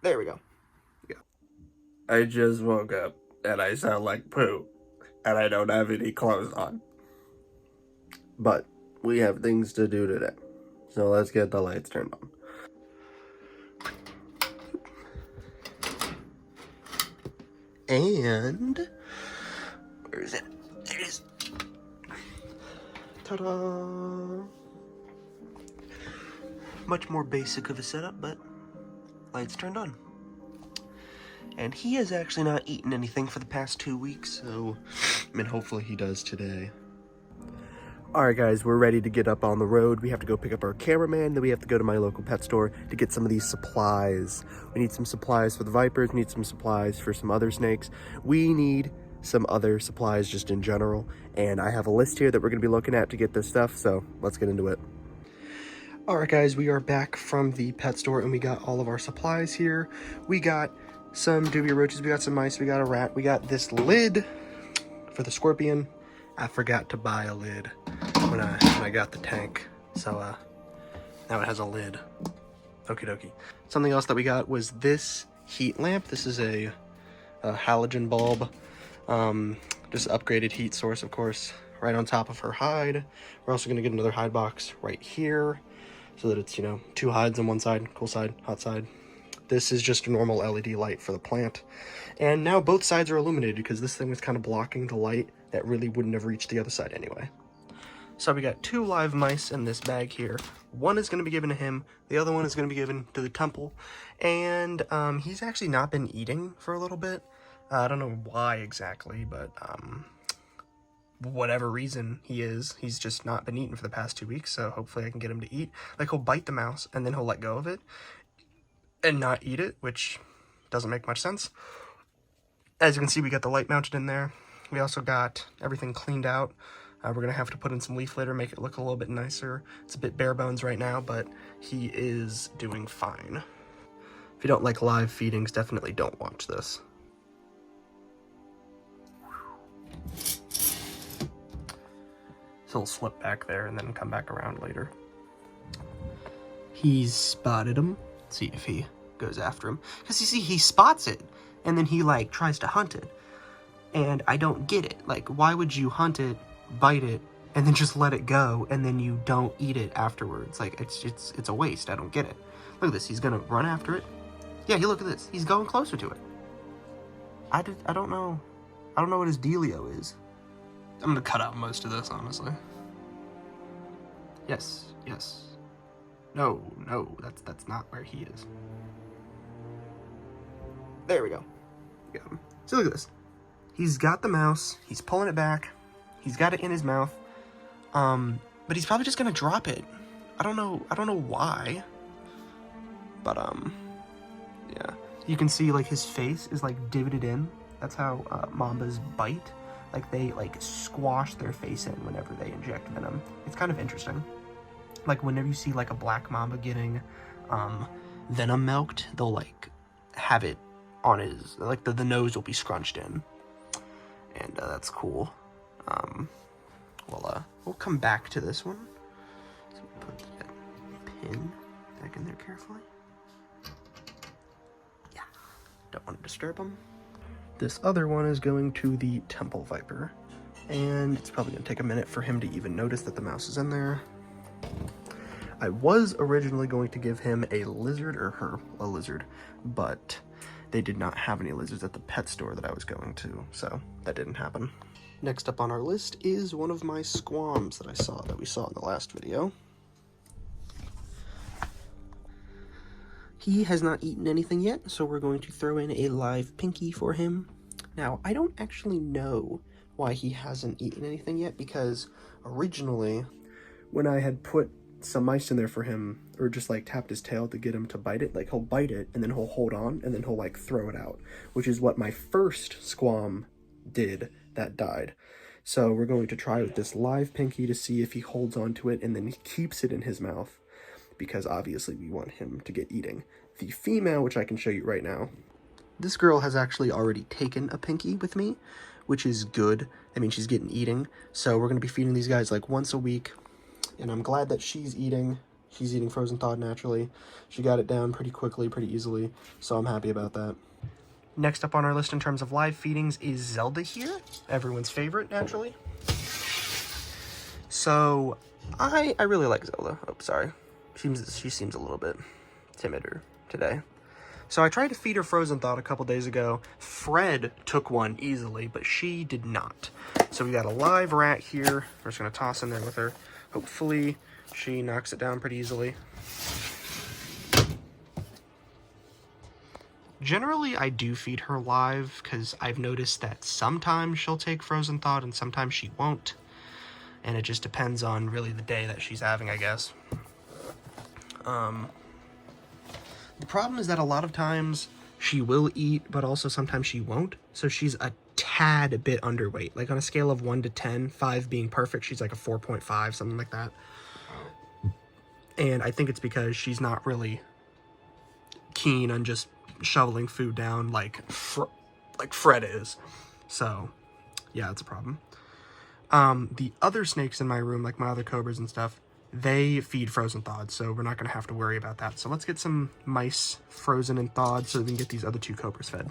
There we go. I just woke up and I sound like poo and I don't have any clothes on. But we have things to do today. So let's get the lights turned on. And where is it? There it is. Ta-da! Much more basic of a setup, but lights turned on. And he has actually not eaten anything for the past 2 weeks, so I mean, hopefully he does today. Alright guys, we're ready to get up on the road. We have to go pick up our cameraman, then we have to go to my local pet store to get some of these supplies. We need some supplies for the vipers, we need some supplies for some other snakes. We need some other supplies just in general, and I have a list here that we're going to be looking at to get this stuff, so let's get into it. Alright guys, we are back from the pet store and we got all of our supplies here. We got some dubia roaches, we got some mice, we got a rat, we got this lid for the scorpion. I forgot to buy a lid when I got the tank, so now it has a lid. Okie dokie. Something else that we got was this heat lamp. This is a halogen bulb, just upgraded heat source, of course, right on top of her hide. We're also going to get another hide box right here so that it's, you know, 2 hides on one side, cool side, hot side. This is just a normal LED light for the plant. And now both sides are illuminated because this thing was kind of blocking the light that really wouldn't have reached the other side anyway. So we got 2 live mice in this bag here. One is going to be given to him. The other one is going to be given to the temple. And he's actually not been eating for a little bit. I don't know why exactly, but whatever reason he's just not been eating for the past 2 weeks. So hopefully I can get him to eat. Like, he'll bite the mouse and then he'll let go of it and not eat it, which doesn't make much sense. As you can see, we got the light mounted in there. We also got everything cleaned out. We're going to have to put in some leaf litter, make it look a little bit nicer. It's a bit bare bones right now, but he is doing fine. If you don't like live feedings, definitely don't watch this. So he'll slip back there and then come back around later. He's spotted him. Let's see if he goes after him. Because you see, he spots it, and then he, like, tries to hunt it. And I don't get it. Like, why would you hunt it, bite it, and then just let it go, and then you don't eat it afterwards? Like, it's a waste. I don't get it. Look at this. He's gonna run after it. Yeah, look at this. He's going closer to it. I don't know. I don't know what his dealio is. I'm gonna cut out most of this, honestly. Yes. No, that's not where he is. There we go. Got him. So look at this. He's got the mouse, he's pulling it back, he's got it in his mouth, but he's probably just gonna drop it. I don't know why, but, yeah. You can see, like, his face is, like, divoted in. That's how, mambas bite. Like, they, like, squash their face in whenever they inject venom. It's kind of interesting. Like, whenever you see, like, a black mamba getting, venom milked, they'll, like, have it on his, like, the nose will be scrunched in. And that's cool. We'll come back to this one. So put that pin back in there carefully. Yeah, don't want to disturb him. This other one is going to the temple viper, and it's probably going to take a minute for him to even notice that the mouse is in there. I was originally going to give him a lizard, or her a lizard, but they did not have any lizards at the pet store that I was going to, so that didn't happen. Next up on our list is one of my squams that we saw in the last video. He has not eaten anything yet, so we're going to throw in a live pinky for him. Now, I don't actually know why he hasn't eaten anything yet, because originally, when I had put some mice in there for him, or just like tapped his tail to get him to bite it, like he'll bite it and then he'll hold on and then he'll like throw it out, which is what my first squam did that died. So we're going to try with this live pinky to see if he holds on to it and then he keeps it in his mouth, because obviously we want him to get eating. The female, which I can show you right now, this girl has actually already taken a pinky with me, which is good. I mean, she's getting eating, so we're going to be feeding these guys like once a week. And I'm glad that she's eating. he's eating frozen thawed naturally. She got it down pretty quickly, pretty easily, so I'm happy about that. Next up on our list in terms of live feedings is Zelda here, everyone's favorite, naturally. So, I really like Zelda. Oh, sorry. She seems a little bit timider today. So I tried to feed her frozen thawed a couple days ago. Fred took one easily, but she did not. So we got a live rat here. We're just going to toss in there with her. Hopefully she knocks it down pretty easily. Generally, I do feed her live because I've noticed that sometimes she'll take frozen thawed and sometimes she won't. And it just depends on really the day that she's having, I guess. The problem is that a lot of times she will eat, but also sometimes she won't. So she's a tad bit underweight. Like on a scale of 1 to 10, 5 being perfect, she's like a 4.5, something like that. And I think it's because she's not really keen on just shoveling food down like Fred is. So, yeah, it's a problem. The other snakes in my room, like my other cobras and stuff, they feed frozen thawed, so we're not going to have to worry about that. So let's get some mice frozen and thawed so we can get these other 2 cobras fed.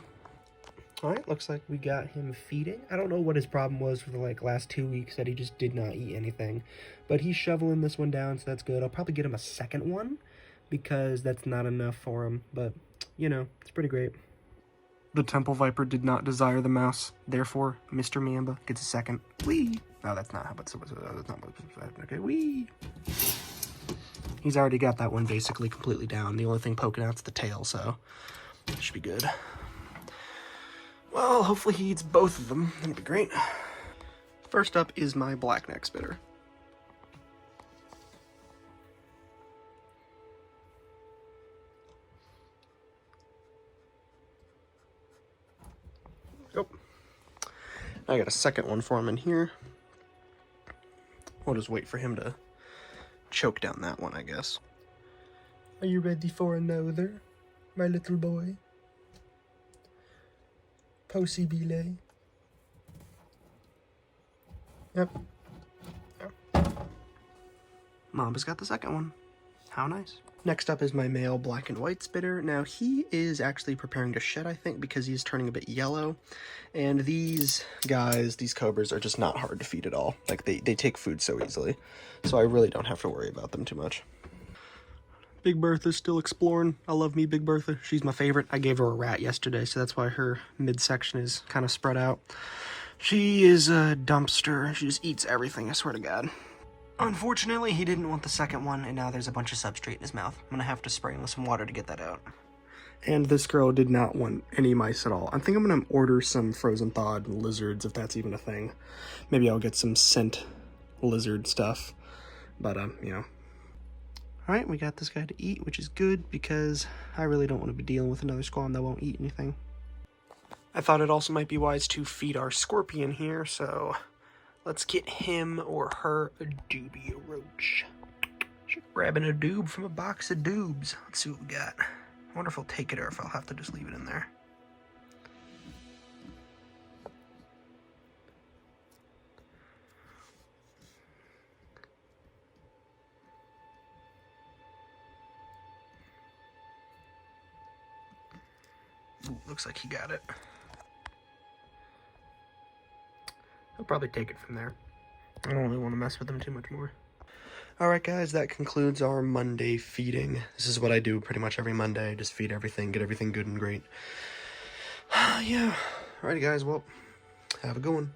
All right, looks like we got him feeding. I don't know what his problem was for the last 2 weeks that he just did not eat anything, but he's shoveling this one down, so that's good. I'll probably get him a second one because that's not enough for him, but you know, it's pretty great. The temple viper did not desire the mouse, therefore Mr. Mamba gets a second. Whee! No, that's not how it's supposed to. That's not what's supposed to happen. Okay, whee! He's already got that one basically completely down. The only thing poking out's the tail, so it should be good. Well, hopefully he eats both of them. That'd be great. First up is my blackneck spitter. Go. I got a second one for him in here. We'll just wait for him to choke down that one, I guess. Are you ready for another, my little boy? Possibile. Yep. Mamba's got the second one. How nice. Next up is my male black and white spitter. Now he is actually preparing to shed, I think, because he's turning a bit yellow. And these guys, these cobras, are just not hard to feed at all. Like, they take food so easily. So I really don't have to worry about them too much. Big Bertha's still exploring. I love me Big Bertha. She's my favorite. I gave her a rat yesterday, so that's why her midsection is kind of spread out. She is a dumpster. She just eats everything, I swear to God. Unfortunately, he didn't want the second one, and now there's a bunch of substrate in his mouth. I'm gonna have to spray him with some water to get that out. And this girl did not want any mice at all. I think I'm gonna order some frozen thawed lizards, if that's even a thing. Maybe I'll get some scent lizard stuff. But, you know. Alright, we got this guy to eat, which is good, because I really don't want to be dealing with another squam that won't eat anything. I thought it also might be wise to feed our scorpion here, so let's get him or her a doobie roach. Grabbing a doob from a box of doobs. Let's see what we got. I wonder if I'll take it or if I'll have to just leave it in there. Ooh, looks like he got it. I'll probably take it from there. I don't really want to mess with them too much more. Alright guys, that concludes our Monday feeding. This is what I do pretty much every Monday. Just feed everything, get everything good and great. Yeah. Alrighty guys, well, have a good one.